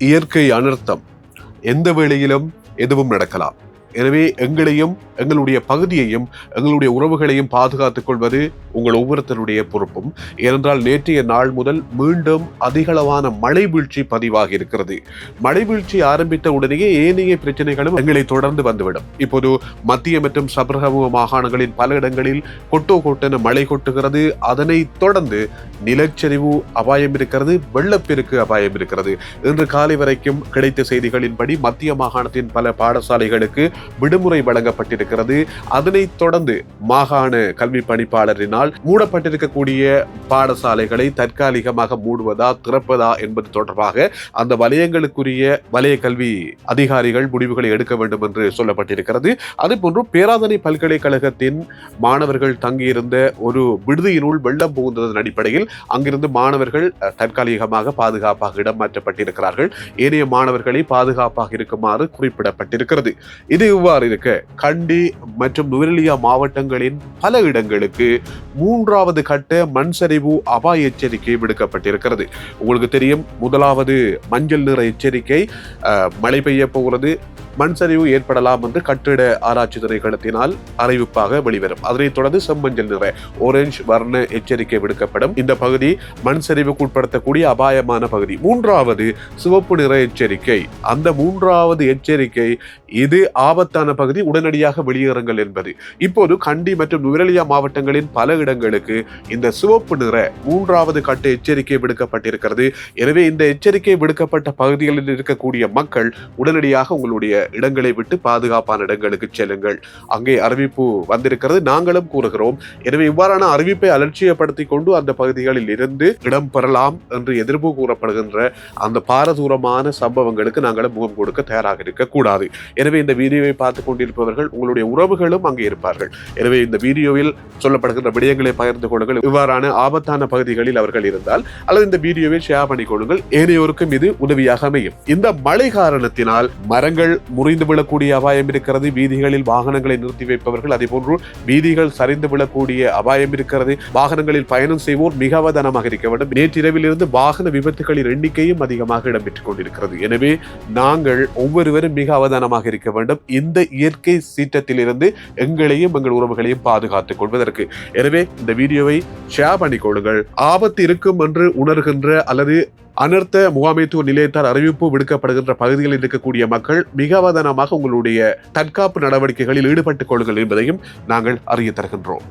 இயற்கை அனர்த்தம் எந்த வேளையிலும் எதுவும் நடக்கலாம். எனவே எங்களையும் எங்களுடைய பகுதியையும் எங்களுடைய உறவுகளையும் பாதுகாத்துக் கொள்வது உங்கள் ஒவ்வொருத்தருடைய பொறுப்பும். ஏனென்றால் நேற்றைய நாள் முதல் மீண்டும் அதிகளவான மழை வீழ்ச்சி பதிவாகி இருக்கிறது. மழை வீழ்ச்சி ஆரம்பித்த உடனேயே ஏனைய பிரச்சனைகளும் எங்களை தொடர்ந்து வந்துவிடும். இப்போது மத்திய மற்றும் சபரகமுவ மாகாணங்களின் பல இடங்களில் கொட்டென மழை கொட்டுகிறது. அதனை தொடர்ந்து நிலச்சரிவு அபாயம் இருக்கிறது, வெள்ளப்பெருக்கு அபாயம் இருக்கிறது. இன்று காலை வரைக்கும் கிடைத்த செய்திகளின்படி மத்திய மாகாணத்தின் பல பாடசாலைகளுக்கு விடுமுறை வழங்கப்பட்டிருக்கிறது. அதனைத் தொடர்ந்து மாகாண கல்வி பணிப்பாளரினால் மூடப்பட்டிருக்கக்கூடிய பாடசாலைகளை தற்காலிகமாக மூடுவதா திறப்பதா என்பது தொடர்பாக அந்த வலயங்களுக்குரிய வலய கல்வி அதிகாரிகள் முடிவுகளை எடுக்க வேண்டும் என்று சொல்லப்பட்டிருக்கிறது. அதேபோன்று பேராதனை பல்கலைக்கழகத்தின் மாணவர்கள் தங்கியிருந்த ஒரு விடுதியினுள் வெள்ளம் புகுந்ததன் அடிப்படையில் அங்கிருந்து மாணவர்கள் தற்காலிகமாக பாதுகாப்பாக இடம் மாற்றப்பட்டிருக்கிறார்கள். ஏனைய மாணவர்களை பாதுகாப்பாக இருக்குமாறு குறிப்பிடப்பட்டிருக்கிறது. இது இவ்வாறு இருக்க கண்டி மற்றும் நுவரெலியா மாவட்டங்களின் பல இடங்களுக்கு 3வது கட்ட மண் சரிவு அபாய எச்சரிக்கை விடுக்கப்பட்டிருக்கிறது. உங்களுக்கு தெரியும், முதலாவது மஞ்சள் நிற எச்சரிக்கை மழை பெய்ய போகிறது, மண் சரிவு ஏற்படலாம் என்று கட்டிட ஆராய்ச்சி திணைக்களத்தினால் அறிவிப்பாக வெளிவரும். அதனைத் தொடர்ந்து செம்மஞ்சள் நிற orange வர்ண எச்சரிக்கை விடுக்கப்படும். இந்த பகுதி மண் சரிவுக்கு உட்படுத்தக்கூடிய அபாயமான பகுதி. 3வது சிவப்பு நிற எச்சரிக்கை. அந்த 3வது எச்சரிக்கை இது ஆபத்தான பகுதி, உடனடியாக வெளியேறுங்கள் என்பது. இப்போது கண்டி மற்றும் நுவரெலியா மாவட்டங்களின் பல இடங்களுக்கு இந்த சிவப்பு நிற 3வது கட்ட எச்சரிக்கை விடுக்கப்பட்டிருக்கிறது. எனவே இந்த எச்சரிக்கை விடுக்கப்பட்ட பகுதிகளில் இருக்கக்கூடிய மக்கள் உடனடியாக உங்களுடைய இடங்களை விட்டு பாதுகாப்பான இடங்களுக்கு செல்லுங்கள். அங்கே அறிவிப்பு வந்திருக்கிறது, நாங்களும் கூறுகிறோம். எனவே இவ்வாறான அறிவிப்பை அலட்சியப்படுத்திக் கொண்டு அந்த பகுதிகளில் இருந்து இடம் பெறலாம் என்று எதிர்ப்பு கூறப்படுகின்ற அந்த பாரதூரமான சம்பவங்களுக்கு நாங்களும் முகம் கொடுக்க தயாராக இருக்கக்கூடாது. எனவே இந்த வீடியோவை பார்த்துக் கொண்டிருப்பவர்கள் உங்களுடைய உறவுகளும் அங்கே இருப்பார்கள். எனவே இந்த வீடியோவில் சொல்லப்படுகின்ற விடயங்களை பகிர்ந்து கொள்ளுங்கள். இவ்வாறான ஆபத்தான பகுதிகளில் அவர்கள் இருந்தால் அல்லது இந்த வீடியோவை ஷேர் பண்ணிக் கொள்ளுங்கள். ஏனையோருக்கும் இது உதவியாக அமையும். இந்த மழை காரணத்தினால் மரங்கள் முறிந்து விழக்கூடிய அபாயம் இருக்கிறது. வீதிகளில் வாகனங்களை நிறுத்தி வைப்பவர்கள், அதே போன்று வீதிகள் சரிந்து விழக்கூடிய அபாயம் இருக்கிறது. வாகனங்களில் பயணம் செய்வோர் மிக அவதானமாக இருக்க வேண்டும். நேற்றிரவில் இருந்து வாகன விபத்துகளின் எண்ணிக்கையும் அதிகமாக இடம்பெற்றுக் கொண்டிருக்கிறது. எனவே நாங்கள் ஒவ்வொருவரும் மிக அவதானமாக இருக்க வேண்டும், இந்த இயற்கை சீற்றத்தில் இருந்து எங்களையும் எங்கள் உறவுகளையும் பாதுகாத்துக் கொள்வதற்கு. எனவே இந்த வீடியோவை ஷேர் பண்ணிக் கொள்ளுங்கள். ஆபத்து இருக்கும் என்று உணர்கின்ற அல்லது அனர்த்த முகாமைத்துவ நிலையத்தால் அறிவிப்பு விடுக்கப்படுகின்ற பகுதிகளில் இருக்கக்கூடிய மக்கள் மிக அவதானமாக உங்களுடைய தற்காப்பு நடவடிக்கைகளில் ஈடுபட்டுக் கொள்ளுங்கள் என்பதையும் நாங்கள் அறிய தருகின்றோம்.